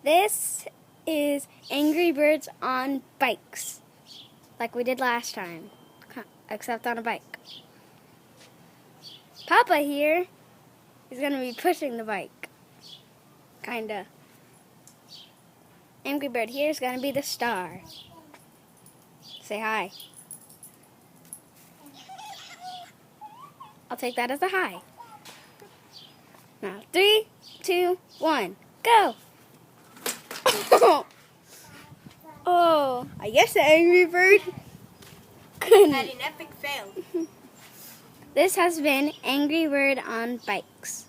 This is Angry Birds on bikes, like we did last time, except on a bike. Papa here is going to be pushing the bike, kinda. Angry Bird here is going to be the star. Say hi. I'll take that as a hi. Now, 3, 2, 1, go! Oh, I guess the Angry Bird couldn't. Had an epic fail. This has been Angry Bird on Bikes.